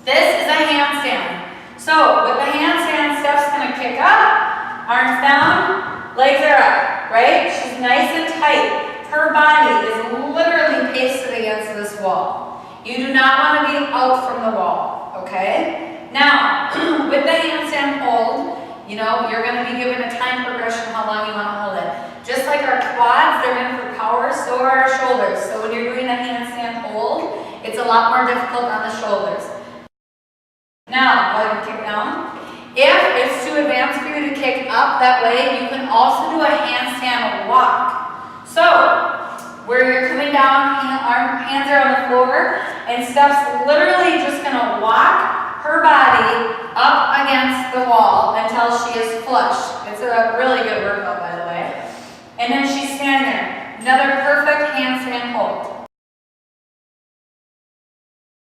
This is a handstand. So with the handstand, Steph's gonna kick up, arms down, legs are up, right? She's nice and tight. Her body is literally pasted against this wall. You do not want to be out from the wall, okay? Now, with the handstand hold, you know, you're going to be given a time progression how long you want to hold it. Just like our quads, they're in for power, so are our shoulders. So when you're doing a handstand hold, it's a lot more difficult on the shoulders. Now, go ahead and kick down. If it's too advanced for you to kick up that way, you can also do a handstand walk. So, where you're coming down, hands are on the floor, and Steph's literally just going to walk her body up against the wall until she is flush. It's a really good workout, by the way. And then she's standing there. Another perfect